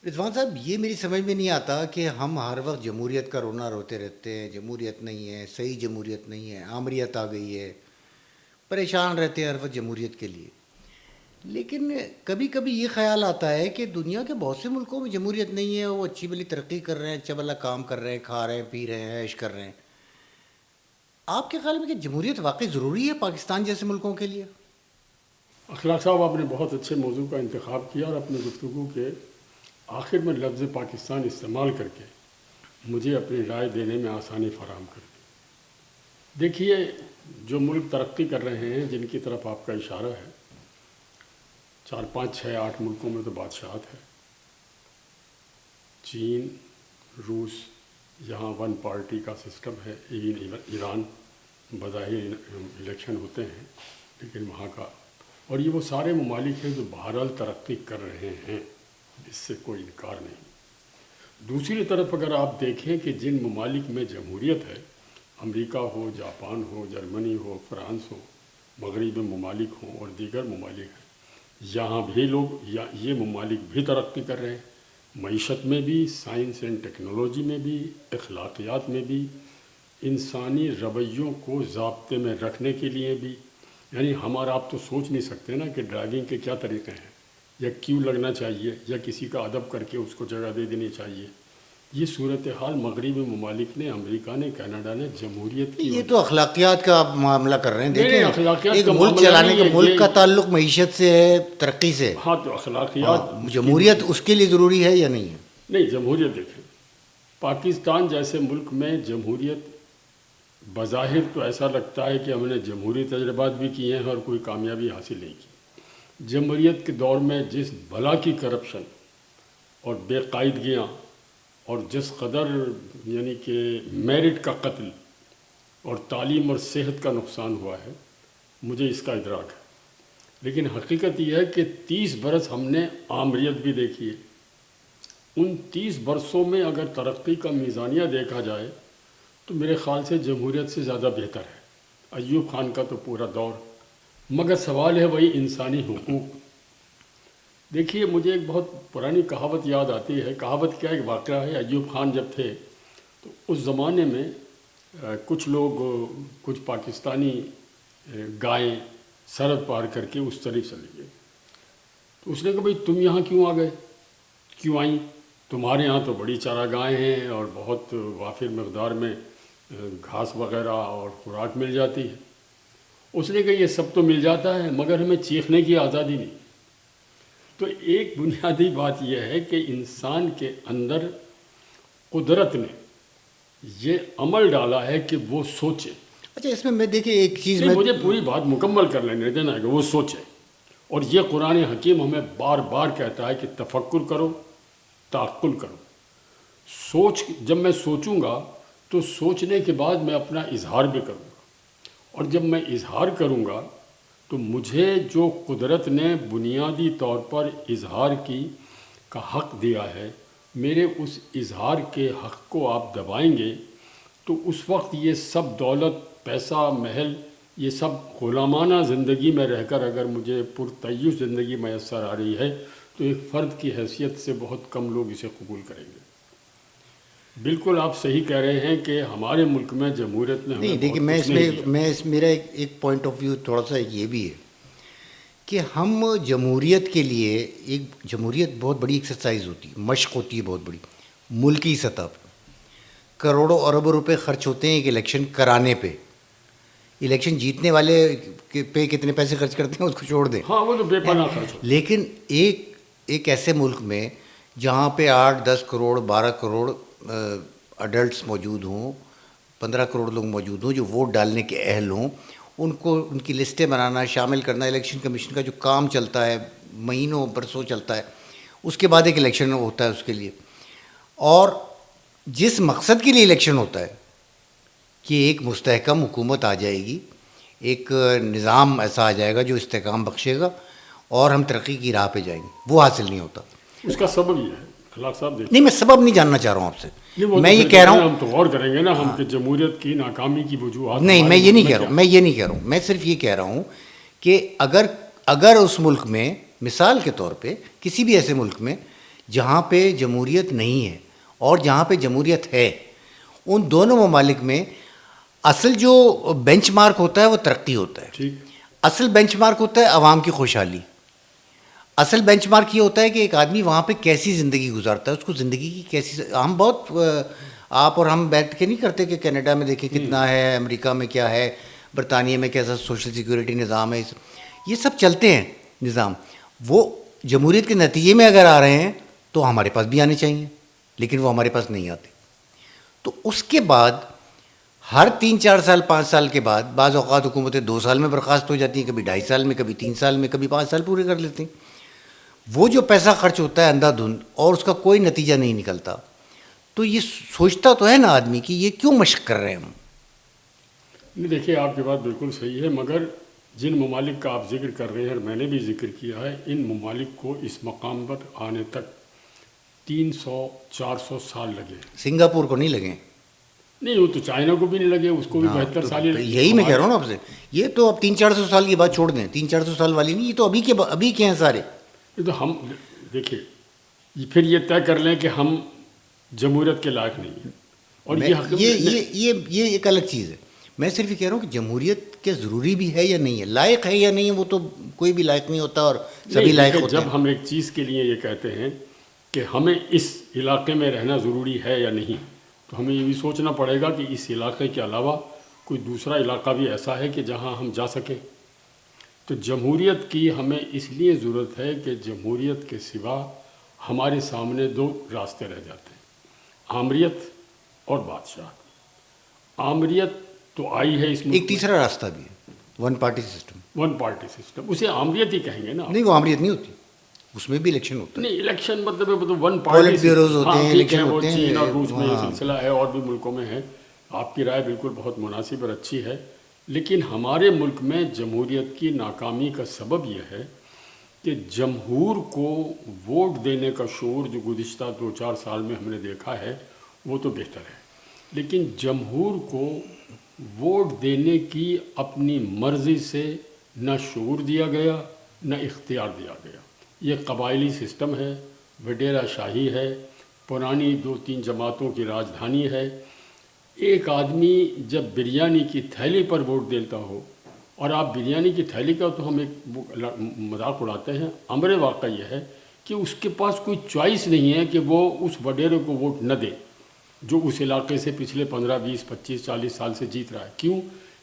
رضوان صاحب، یہ میری سمجھ میں نہیں آتا کہ ہم ہر وقت جمہوریت کا رونا روتے رہتے ہیں، جمہوریت نہیں ہے، صحیح جمہوریت نہیں ہے، آمریت آ گئی ہے، پریشان رہتے ہیں ہر وقت جمہوریت کے لیے. لیکن کبھی کبھی یہ خیال آتا ہے کہ دنیا کے بہت سے ملکوں میں جمہوریت نہیں ہے، وہ اچھی بلی ترقی کر رہے ہیں، اچھا بلا کام کر رہے ہیں، کھا رہے ہیں، پی رہے ہیں، عیش کر رہے ہیں. آپ کے خیال میں کہ جمہوریت واقعی ضروری ہے پاکستان جیسے ملکوں کے لیے؟ اخلاق صاحب، آپ نے بہت اچھے موضوع کا انتخاب کیا اور اپنے گفتگو کے آخر میں لفظ پاکستان استعمال کر کے مجھے اپنی رائے دینے میں آسانی فراہم کر دی. دیکھیے، جو ملک ترقی کر رہے ہیں، جن کی طرف آپ کا اشارہ ہے، 4 5 6 8 ملکوں میں تو بادشاہت ہے. چین، روس، یہاں ون پارٹی کا سسٹم ہے. ایران بظاہر الیکشن ہوتے ہیں لیکن وہاں کا، اور یہ وہ سارے ممالک ہیں جو بہرحال ترقی کر رہے ہیں، اس سے کوئی انکار نہیں. دوسری طرف اگر آپ دیکھیں کہ جن ممالک میں جمہوریت ہے، امریکہ ہو، جاپان ہو، جرمنی ہو، فرانس ہو، مغربی ممالک ہوں اور دیگر ممالک ہیں، یہاں بھی لوگ یہ ممالک بھی ترقی کر رہے ہیں، معیشت میں بھی، سائنس اینڈ ٹیکنالوجی میں بھی، اخلاقیات میں بھی، انسانی رویوں کو ضابطے میں رکھنے کے لیے بھی. یعنی ہمارا آپ تو سوچ نہیں سکتے نا کہ ڈرائیونگ کے کیا طریقے ہیں، یا کیوں لگنا چاہیے، یا کسی کا ادب کر کے اس کو جگہ دے دینی چاہیے. یہ صورتحال مغربی ممالک نے، امریکہ نے، کینیڈا نے جمہوریت کی. یہ تو اخلاقیات کا آپ معاملہ کر رہے ہیں. نہیں، دیکھیں، اخلاقیات ایک کا ملک معاملہ چلانے نہیں کا، ہے ملک کا یہ. تعلق معیشت سے ہے، ترقی سے. ہاں، تو اخلاقیات جمہوریت اس کے لیے ضروری ہے یا نہیں ہے؟ نہیں. جمہوریت دیکھیں، پاکستان جیسے ملک میں جمہوریت بظاہر تو ایسا لگتا ہے کہ ہم نے جمہوری تجربات بھی کیے ہیں اور کوئی کامیابی حاصل نہیں کی. جمہوریت کے دور میں جس بلا کی کرپشن اور بے قاعدگیاں اور جس قدر یعنی کہ میرٹ کا قتل اور تعلیم اور صحت کا نقصان ہوا ہے، مجھے اس کا ادراک ہے. لیکن حقیقت یہ ہے کہ 30 برس ہم نے آمریت بھی دیکھی ہے. ان 30 برسوں میں اگر ترقی کا میزانیہ دیکھا جائے تو میرے خیال سے جمہوریت سے زیادہ بہتر ہے. ایوب خان کا تو پورا دور. مگر سوال ہے وہی انسانی حقوق. دیکھیے، مجھے ایک بہت پرانی کہاوت یاد آتی ہے. کہاوت کیا، ایک واقعہ ہے. ایوب خان جب تھے تو اس زمانے میں کچھ لوگ، کچھ پاکستانی گائیں سرحد پار کر کے اس طرف چلے گئے. تو اس نے کہا، بھئی تم یہاں کیوں آ گئے، کیوں آئیں؟ تمہارے یہاں تو بڑی چراگاہیں ہیں اور بہت وافر مقدار میں گھاس وغیرہ اور خوراک مل جاتی ہے. اس نے کہا، یہ سب تو مل جاتا ہے مگر ہمیں چیخنے کی آزادی نہیں. تو ایک بنیادی بات یہ ہے کہ انسان کے اندر قدرت نے یہ عمل ڈالا ہے کہ وہ سوچے. اچھا، اس میں دیکھیں ایک چیز نہیں، مجھے پوری بات مکمل کر لینے دینا ہے کہ وہ سوچے. اور یہ قرآن حکیم ہمیں بار بار کہتا ہے کہ تفکر کرو، تعقل کرو. جب میں سوچوں گا تو سوچنے کے بعد میں اپنا اظہار بھی کروں گا، اور جب میں اظہار کروں گا تو مجھے جو قدرت نے بنیادی طور پر اظہار کا حق دیا ہے، میرے اس اظہار کے حق کو آپ دبائیں گے تو اس وقت یہ سب دولت، پیسہ، محل، یہ سب غلامانہ زندگی میں رہ کر اگر مجھے پرتعیش زندگی میسر آ رہی ہے تو ایک فرد کی حیثیت سے بہت کم لوگ اسے قبول کریں گے. بالکل آپ صحیح کہہ رہے ہیں کہ ہمارے ملک میں جمہوریت نے نہیں. دیکھیں، میرا ایک پوائنٹ آف ویو تھوڑا سا یہ بھی ہے کہ ہم جمہوریت کے لیے، ایک جمہوریت بہت بڑی ایکسرسائز ہوتی ہے، مشق ہوتی ہے بہت بڑی. ملکی سطح پہ کروڑوں اربوں روپے خرچ ہوتے ہیں ایک الیکشن کرانے پہ. الیکشن جیتنے والے پہ کتنے پیسے خرچ کرتے ہیں اس کو چھوڑ دیں. ہاں، وہ تو بے پناہ خرچ ہوتا ہے. لیکن ایک ایسے ملک میں جہاں پہ 8-10 کروڑ 12 کروڑ اڈلٹس موجود ہوں، 15 کروڑ لوگ موجود ہوں جو ووٹ ڈالنے کے اہل ہوں، ان کو ان کی لسٹیں بنانا، شامل کرنا، الیکشن کمیشن کا جو کام چلتا ہے، مہینوں برسوں چلتا ہے، اس کے بعد ایک الیکشن ہوتا ہے اس کے لیے. اور جس مقصد کے لیے الیکشن ہوتا ہے کہ ایک مستحکم حکومت آ جائے گی، ایک نظام ایسا آ جائے گا جو استحکام بخشے گا اور ہم ترقی کی راہ پہ جائیں گے، وہ حاصل نہیں ہوتا. اس کا سبب یہ ہے اخلاق صاحب. نہیں، میں سبب نہیں جاننا چاہ رہا ہوں آپ سے. میں یہ کہہ رہا ہوں، ہم تو غور کریں گے نا ہم کہ جمہوریت کی ناکامی کی وجوہات. نہیں، میں یہ نہیں کہہ رہا ہوں. میں صرف یہ کہہ رہا ہوں کہ اگر اس ملک میں، مثال کے طور پہ کسی بھی ایسے ملک میں جہاں پہ جمہوریت نہیں ہے اور جہاں پہ جمہوریت ہے، ان دونوں ممالک میں اصل جو بینچ مارک ہوتا ہے وہ ترقی ہوتا ہے. ٹھیک. اصل بینچ مارک ہوتا ہے عوام کی خوشحالی. اصل بینچ مارک یہ ہوتا ہے کہ ایک آدمی وہاں پہ کیسی زندگی گزارتا ہے، اس کو زندگی کی کیسی. ہم بہت آپ اور ہم بیٹھ کے نہیں کرتے کہ کینیڈا میں دیکھیں کتنا ہے، امریکہ میں کیا ہے، برطانیہ میں کیسا سوشل سیکورٹی نظام ہے، یہ سب چلتے ہیں نظام. وہ جمہوریت کے نتیجے میں اگر آ رہے ہیں تو ہمارے پاس بھی آنے چاہیے، لیکن وہ ہمارے پاس نہیں آتے. تو اس کے بعد ہر 3-4 سال 5 سال کے بعد بعض اوقات حکومتیں 2 سال میں برخاست ہو جاتی ہیں، کبھی 2.5 سال میں، کبھی 3 سال میں، کبھی 5 سال پورے کر لیتے ہیں. وہ جو پیسہ خرچ ہوتا ہے اندھا دھند اور اس کا کوئی نتیجہ نہیں نکلتا، تو یہ سوچتا تو ہے نا آدمی کہ یہ کیوں مشق کر رہے ہیں ہم. نہیں دیکھیے، آپ کی بات بالکل صحیح ہے، مگر جن ممالک کا آپ ذکر کر رہے ہیں اور میں نے بھی ذکر کیا ہے، ان ممالک کو اس مقام پر آنے تک 300-400 سال لگے. سنگاپور کو نہیں لگے. نہیں، وہ تو چائنا کو بھی نہیں لگے، اس کو بھی 72 سال ہی لگے. یہی میں کہہ رہا ہوں نا آپ سے، یہ تو اب 300-400 سال کی بات چھوڑ دیں، 300-400 سال والی نہیں، یہ تو ابھی کے ہیں سارے. یہ تو ہم دیکھیے، پھر یہ طے کر لیں کہ ہم جمہوریت کے لائق نہیں ہیں، اور یہ ایک الگ چیز ہے. میں صرف یہ کہہ رہا ہوں کہ جمہوریت کیا ضروری بھی ہے یا نہیں ہے، لائق ہے یا نہیں ہے، وہ تو کوئی بھی لائق نہیں ہوتا اور سبھی لائق ہوتے ہیں. جب ہم ایک چیز کے لیے یہ کہتے ہیں کہ ہمیں اس علاقے میں رہنا ضروری ہے یا نہیں، تو ہمیں یہ بھی سوچنا پڑے گا کہ اس علاقے کے علاوہ کوئی دوسرا علاقہ بھی ایسا ہے کہ جہاں ہم جا سکیں. تو جمہوریت کی ہمیں اس لیے ضرورت ہے کہ جمہوریت کے سوا ہمارے سامنے 2 راستے رہ جاتے ہیں، آمریت اور بادشاہ. آمریت تو آئی ہے اس ملک. ایک تیسرا راستہ بھی ہے، ون پارٹی سسٹم. اسے آمریت ہی کہیں گے نا. نہیں، وہ آمریت نہیں ہوتی، اس میں بھی الیکشن ہوتا ہے. نہیں، الیکشن مطلب ون پارٹی بیوروز ہوتے ہیں، الیکشن ہوتے ہیں. چین اور روس میں یہ سلسلہ ہے، اور بھی ملکوں میں ہے. آپ کی رائے بالکل بہت مناسب اور اچھی ہے، لیکن ہمارے ملک میں جمہوریت کی ناکامی کا سبب یہ ہے کہ جمہور کو ووٹ دینے کا شعور جو گزشتہ 2-4 سال میں ہم نے دیکھا ہے وہ تو بہتر ہے، لیکن جمہور کو ووٹ دینے کی اپنی مرضی سے نہ شعور دیا گیا نہ اختیار دیا گیا. یہ قبائلی سسٹم ہے، وڈیرا شاہی ہے، پرانی 2-3 جماعتوں کی راجدھانی ہے. ایک آدمی جب بریانی کی تھیلی پر ووٹ دیتا ہو، اور آپ بریانی کی تھیلی کا تو ہم ایک مذاق اڑاتے ہیں، امر واقع یہ ہے کہ اس کے پاس کوئی چوائس نہیں ہے کہ وہ اس وڈیرے کو ووٹ نہ دے جو اس علاقے سے پچھلے 15-20-25-40 سال سے جیت رہا ہے. کیوں؟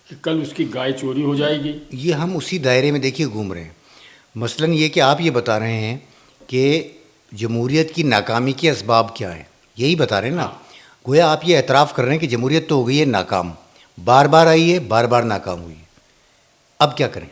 کہ کل اس کی گائے چوری ہو جائے گی. یہ ہم اسی دائرے میں دیکھیے گھوم رہے ہیں. مثلاً یہ کہ آپ یہ بتا رہے ہیں کہ جمہوریت کی ناکامی کے اسباب کیا ہیں، یہی بتا رہے ہیں نا. گویا آپ یہ اعتراف کر رہے ہیں کہ جمہوریت تو ہو گئی ہے ناکام، بار بار آئی ہے، بار بار ناکام ہوئی ہے، اب کیا کریں؟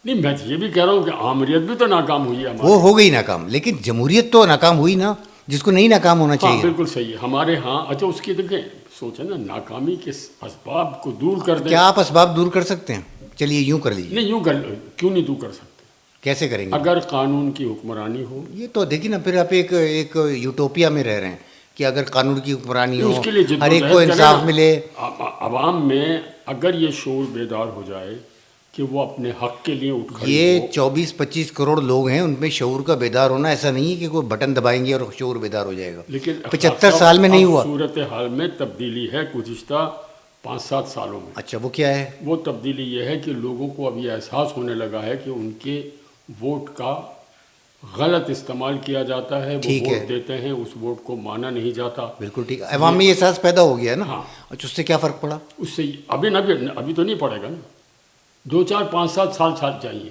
نہیں، میں یہ بھی کہہ رہا ہوں کہ آمریت بھی تو ناکام ہوئی ہے. وہ ہو گئی ناکام، لیکن جمہوریت تو ناکام ہوئی نا، جس کو نہیں ناکام ہونا چاہیے. بالکل صحیح ہے. ہمارے ہاں اچھا، اس کی دیکھیں سوچیں نا، ناکامی کے اسباب کو دور کر دیں. کیا آپ اسباب دور کر سکتے ہیں؟ چلیے یوں کر لیجیے. نہیں، کیوں نہیں دور کر سکتے؟ کیسے کریں گے؟ اگر قانون کی حکمرانی ہو. یہ تو دیکھیے نا، پھر آپ ایک یوٹوپیا میں رہ رہے ہیں کہ اگر قانون کی حکمرانی ہو، اس کے لیے ہر ایک کو انصاف ملے. عوام میں اگر یہ شعور بیدار ہو جائے کہ وہ اپنے حق کے لیے اٹھ کھڑے یہ ہو. 24-25 کروڑ لوگ ہیں، ان میں شعور کا بیدار ہونا ایسا نہیں ہے کہ کوئی بٹن دبائیں گے اور شعور بیدار ہو جائے گا. لیکن 75 سال میں نہیں ہوا. صورتحال میں تبدیلی ہے گزشتہ 5-7 سالوں میں. اچھا، وہ کیا ہے؟ وہ تبدیلی یہ ہے کہ لوگوں کو اب یہ احساس ہونے لگا ہے کہ ان کے ووٹ کا غلط استعمال کیا جاتا ہے. وہ ووٹ دیتے ہیں، اس ووٹ کو مانا نہیں جاتا. بالکل ٹھیک ہے. عوام میں یہ احساس پیدا ہو گیا ہے نا. اچھا، اس سے کیا فرق پڑا؟ اس سے ابھی تو نہیں پڑے گا نا. 2-4-5-7 سال چاہیے.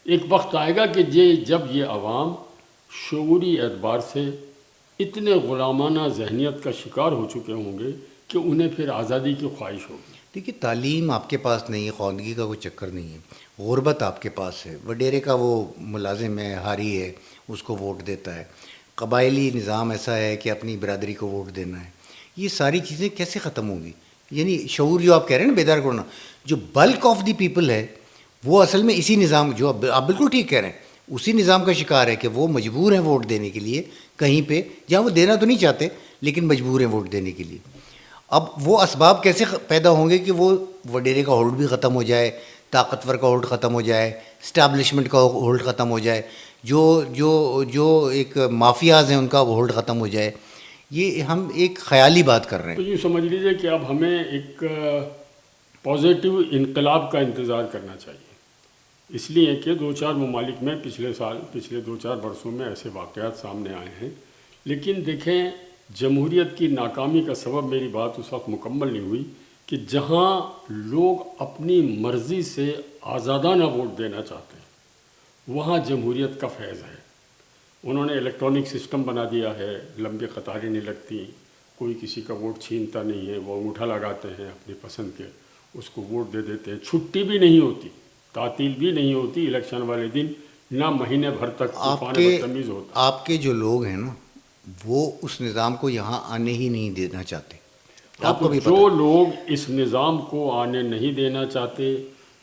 ایک وقت آئے گا کہ جب یہ عوام شعوری اعتبار سے اتنے غلامانہ ذہنیت کا شکار ہو چکے ہوں گے کہ انہیں پھر آزادی کی خواہش ہوگی. دیکھیے، تعلیم آپ کے پاس نہیں ہے، خواندگی کا کوئی چکر نہیں ہے، غربت آپ کے پاس ہے، وڈیرے کا وہ ملازم ہے، ہاری ہے، اس کو ووٹ دیتا ہے، قبائلی نظام ایسا ہے کہ اپنی برادری کو ووٹ دینا ہے. یہ ساری چیزیں کیسے ختم ہوں گی؟ یعنی شعور جو آپ کہہ رہے ہیں نا بیدار کرنا، جو بلک آف دی پیپل ہے وہ اصل میں اسی نظام، جو آپ بالکل ٹھیک کہہ رہے ہیں، اسی نظام کا شکار ہے کہ وہ مجبور ہیں ووٹ دینے کے لیے کہیں پہ جہاں وہ دینا تو نہیں چاہتے لیکن مجبور ہیں ووٹ دینے کے لیے. اب وہ اسباب کیسے پیدا ہوں گے کہ وہ وڈیرے کا ہولڈ بھی ختم ہو جائے، طاقتور کا ہولڈ ختم ہو جائے، اسٹیبلشمنٹ کا ہولڈ ختم ہو جائے. جو ایک مافیاز ہیں ان کا ہولڈ ختم ہو جائے. یہ ہم ایک خیالی بات کر رہے تو ہیں. یوں سمجھ لیجیے کہ اب ہمیں ایک پازیٹیو انقلاب کا انتظار کرنا چاہیے، اس لیے کہ دو چار ممالک میں پچھلے دو چار برسوں میں ایسے واقعات سامنے آئے ہیں. لیکن دیکھیں، جمہوریت کی ناکامی کا سبب، میری بات اس وقت مکمل نہیں ہوئی، کہ جہاں لوگ اپنی مرضی سے آزادانہ ووٹ دینا چاہتے ہیں وہاں جمہوریت کا فیض ہے. انہوں نے الیکٹرانک سسٹم بنا دیا ہے، لمبی قطاریں نہیں لگتی، کوئی کسی کا ووٹ چھینتا نہیں ہے، وہ انگوٹھا لگاتے ہیں اپنی پسند کے، اس کو ووٹ دے دیتے ہیں. چھٹی بھی نہیں ہوتی، تعطیل بھی نہیں ہوتی الیکشن والے دن، نہ مہینے بھر تک طوفان بدتمیز ہوتا. آپ کے جو لوگ ہیں نا وہ اس نظام کو یہاں آنے ہی نہیں دینا چاہتے. ہاں، آپ تو کو بھی جو پتہ ہے. لوگ اس نظام کو آنے نہیں دینا چاہتے،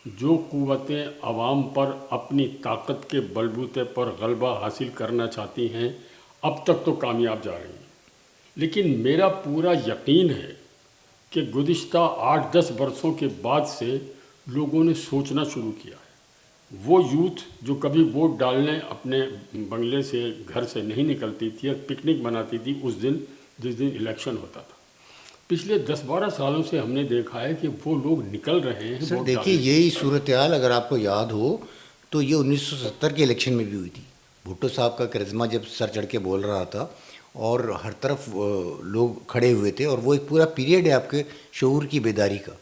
جو قوتیں عوام پر اپنی طاقت کے بلبوتے پر غلبہ حاصل کرنا چاہتی ہیں، اب تک تو کامیاب جا رہی ہیں. لیکن میرا پورا یقین ہے کہ گزشتہ 8-10 برسوں کے بعد سے لوگوں نے سوچنا شروع کیا ہے. وہ یوتھ جو کبھی ووٹ ڈالنے اپنے بنگلے سے، گھر سے نہیں نکلتی تھی اور پکنک مناتی تھی اس دن جس دن الیکشن ہوتا تھا، پچھلے 10-12 سالوں سے ہم نے دیکھا ہے کہ وہ لوگ نکل رہے ہیں سر ووٹ دیکھیے، ڈالنے. یہی صورتحال اگر آپ کو یاد ہو تو یہ 1970 کے الیکشن میں بھی ہوئی تھی. بھٹو صاحب کا کرزمہ جب سر چڑھ کے بول رہا تھا اور ہر طرف لوگ کھڑے ہوئے تھے، اور وہ ایک پورا پیریڈ ہے آپ کے شعور کی بیداری کا.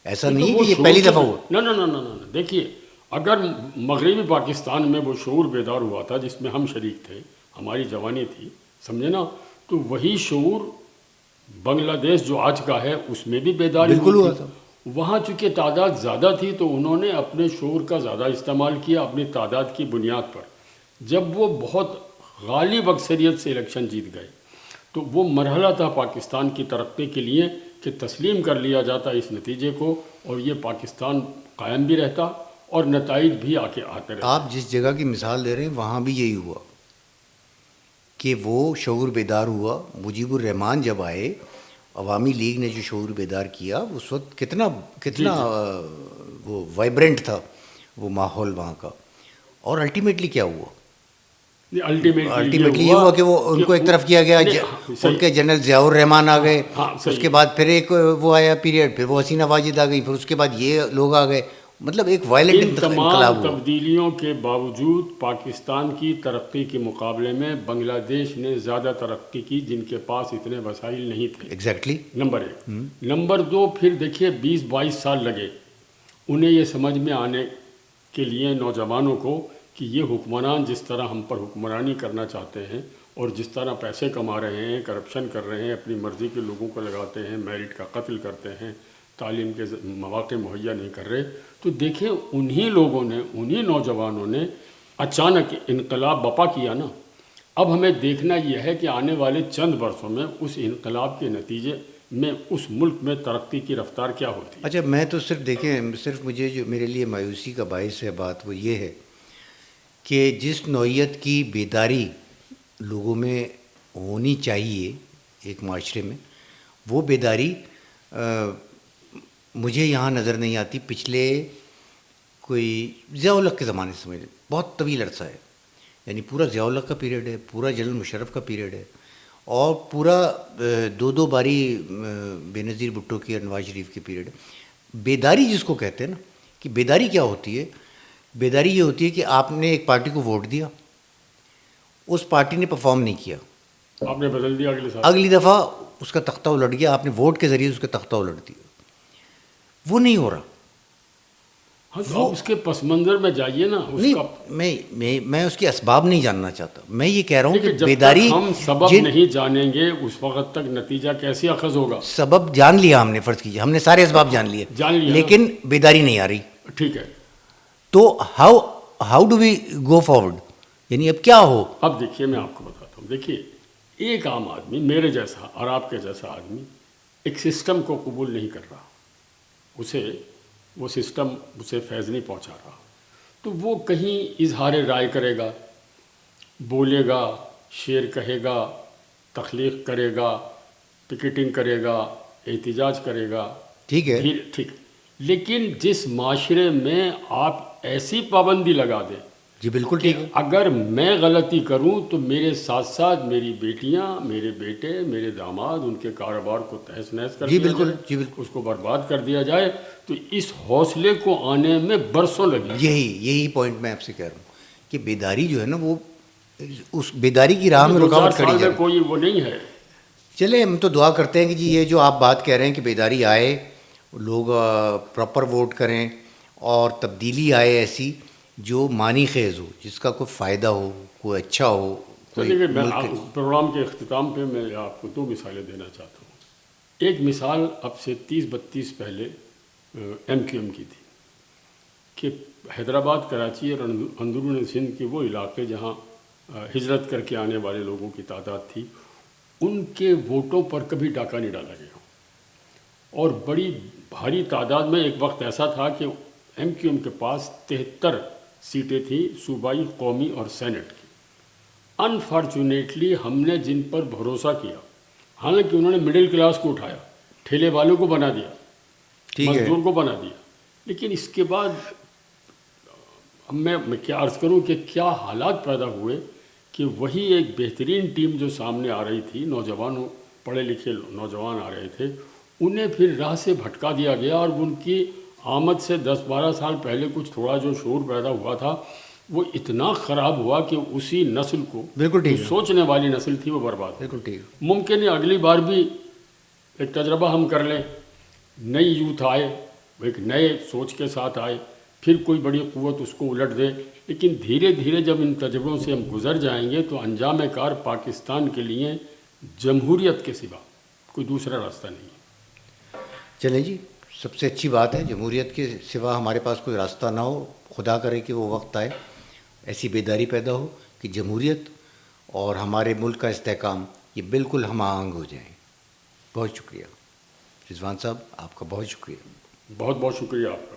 ایسا نہیں تو نہیں ہے وہ کہ یہ شعور پہلی تو دفعہ ہوا. نہ دیکھیے، اگر مغربی پاکستان میں وہ شعور بیدار ہوا تھا جس میں ہم شریک تھے، ہماری جوانی تھی، سمجھے نا، تو وہی شعور بنگلہ دیش جو آج کا ہے اس میں بھی بیداری بالکل ہوئی ہوا تھی. تھا. وہاں چونکہ تعداد زیادہ تھی تو انہوں نے اپنے شعور کا زیادہ استعمال کیا اپنی تعداد کی بنیاد پر. جب وہ بہت غالب اکثریت سے الیکشن جیت گئے تو وہ مرحلہ تھا پاکستان کی ترقی کے لیے کہ تسلیم کر لیا جاتا اس نتیجے کو، اور یہ پاکستان قائم بھی رہتا اور نتائج بھی آتے رہتے. آپ جس جگہ کی مثال دے رہے ہیں وہاں بھی یہی ہوا کہ وہ شعور بیدار ہوا. مجیب الرحمان جب آئے، عوامی لیگ نے جو شعور بیدار کیا، اس وقت کتنا وہ وائبرنٹ تھا وہ ماحول وہاں کا. اور الٹیمیٹلی کیا ہوا؟ الٹیمیٹلی یہ ہوا کہ وہ ان کو ایک طرف کیا گیا. ان کے جنرل ضیاء الرحمان آ گئے، اس کے بعد پھر ایک وہ آیا پیریڈ، پھر وہ حسینہ واجد آ گئی، پھر اس کے بعد یہ لوگ آ گئے. مطلب ایک وائلنٹ ان تمام انقلاب ہوا. تبدیلیوں کے باوجود پاکستان کی ترقی کے مقابلے میں بنگلہ دیش نے زیادہ ترقی کی، جن کے پاس اتنے وسائل نہیں تھے. ایگزیکٹلی. نمبر 1. نمبر 2، پھر دیکھیے 20-22 سال لگے انہیں یہ سمجھ میں آنے کے لیے نوجوانوں کو کہ یہ حکمران جس طرح ہم پر حکمرانی کرنا چاہتے ہیں اور جس طرح پیسے کما رہے ہیں، کرپشن کر رہے ہیں، اپنی مرضی کے لوگوں کو لگاتے ہیں، میرٹ کا قتل کرتے ہیں، تعلیم کے مواقع مہیا نہیں کر رہے، تو دیکھیں انہی لوگوں نے، انہی نوجوانوں نے اچانک انقلاب بپا کیا نا. اب ہمیں دیکھنا یہ ہے کہ آنے والے چند برسوں میں اس انقلاب کے نتیجے میں اس ملک میں ترقی کی رفتار کیا ہوتی ہے. اچھا، میں تو صرف مجھے جو میرے لیے مایوسی کا باعث ہے بات وہ یہ ہے کہ جس نوعیت کی بیداری لوگوں میں ہونی چاہیے ایک معاشرے میں، وہ بیداری مجھے یہاں نظر نہیں آتی. پچھلے کوئی ضیاء الحق کے زمانے سے سمجھ لیں، بہت طویل عرصہ ہے، یعنی پورا ضیاء الحق کا پیریڈ ہے، پورا جنرل مشرف کا پیریڈ ہے، اور پورا 2 باری بے نظیر بھٹو کی اور نواز شریف کے پیریڈ ہے. بیداری جس کو کہتے ہیں نا، کہ بیداری کیا ہوتی ہے؟ بیداری یہ ہوتی ہے کہ آپ نے ایک پارٹی کو ووٹ دیا، اس پارٹی نے پرفارم نہیں کیا، آپ نے بدل دیا اگلی دفعہ اس کا تختہ الٹ گیا، آپ نے ووٹ کے ذریعے اس کا تختہ الٹ دیا. وہ نہیں ہو رہا. ہاں، تو اس کے پس منظر میں جائیے نا. نہیں، میں اس کے اسباب نہیں جاننا چاہتا. میں یہ کہہ رہا ہوں کہ جب بیداری تک ہم سبب نہیں جانیں گے اس وقت تک نتیجہ کیسے اخذ ہوگا. سبب جان لیا ہم نے، فرض کیجیے ہم نے سارے اسباب جان لیے، لیکن بیداری نہیں آ رہی. ٹھیک ہے، تو how do we go forward? یعنی اب کیا ہو؟ اب دیکھیے میں آپ کو بتاتا ہوں. دیکھیے، ایک عام آدمی میرے جیسا اور آپ کے جیسا آدمی ایک سسٹم کو قبول نہیں کر رہا، وہ سسٹم اسے فیض نہیں پہنچا رہا، تو وہ کہیں اظہار رائے کرے گا، بولے گا، شعر کہے گا، تخلیق کرے گا، پکیٹنگ کرے گا، احتجاج کرے گا. ٹھیک ہے، ٹھیک. لیکن جس معاشرے میں آپ ایسی پابندی لگا دیں جی بالکل ٹھیک ہے. اگر میں غلطی کروں تو میرے ساتھ ساتھ میری بیٹیاں، میرے بیٹے، میرے داماد، ان کے کاروبار کو تہس نہس کر جی دیا بالکل، جائے، جی بالکل. اس کو برباد کر دیا جائے، تو اس حوصلے کو آنے میں برسوں لگے. یہی پوائنٹ میں آپ سے کہہ رہا ہوں کہ بیداری جو ہے نا وہ اس بیداری کی راہ میں دو چار رکاوٹ کھڑی سال جا میں رہی ہے. کوئی وہ نہیں ہے. چلے ہم تو دعا کرتے ہیں کہ جی یہ جو آپ بات کہہ رہے ہیں کہ بیداری آئے، لوگ پراپر ووٹ کریں اور تبدیلی آئے ایسی جو معنی خیز ہو، جس کا کوئی فائدہ ہو، کوئی اچھا ہو، کوئی چلیے میں ملک. پروگرام کے اختتام پہ میں آپ کو 2 مثالیں دینا چاہتا ہوں. ایک مثال اب سے 30-32 پہلے ایم کیو ایم کی تھی کہ حیدرآباد، کراچی اور اندرون سندھ کے وہ علاقے جہاں ہجرت کر کے آنے والے لوگوں کی تعداد تھی، ان کے ووٹوں پر کبھی ڈاکہ نہیں ڈالا گیا. اور بڑی بھاری تعداد میں ایک وقت ایسا تھا کہ ایم کیو ایم کے پاس 73 سیٹیں تھیں صوبائی، قومی اور سینٹ کی. انفارچونیٹلی ہم نے جن پر بھروسہ کیا، حالانکہ انہوں نے مڈل کلاس کو اٹھایا، ٹھیلے والوں کو بنا دیا، ٹھیک ہے. مزدور کو بنا دیا، لیکن اس کے بعد میں کیا عرض کروں کہ کیا حالات پیدا ہوئے کہ وہی ایک بہترین ٹیم جو سامنے آ رہی تھی، نوجوانوں، پڑھے لکھے نوجوان آ رہے تھے، انہیں پھر راہ سے بھٹکا دیا گیا. اور ان کی آمد سے 10-12 سال پہلے کچھ تھوڑا جو شعور پیدا ہوا تھا وہ اتنا خراب ہوا کہ اسی نسل کو، بالکل جو ٹھیک ہے. سوچنے والی نسل تھی، وہ برباد ہو بالکل گئی. ٹھیک. ممکن ہے اگلی بار بھی ایک تجربہ ہم کر لیں، نئی یوتھ آئے، ایک نئے سوچ کے ساتھ آئے، پھر کوئی بڑی قوت اس کو الٹ دے. لیکن دھیرے دھیرے جب ان تجربوں سے ہم گزر جائیں گے تو انجام کار پاکستان کے لیے جمہوریت کے سوا کوئی دوسرا راستہ نہیں ہے. چلیں جی، سب سے اچھی بات ہے جمہوریت کے سوا ہمارے پاس کوئی راستہ نہ ہو. خدا کرے کہ وہ وقت آئے، ایسی بیداری پیدا ہو کہ جمہوریت اور ہمارے ملک کا استحکام یہ بالکل ہم آہنگ ہو جائیں. بہت شکریہ رضوان صاحب، آپ کا بہت شکریہ. بہت بہت شکریہ آپ کا.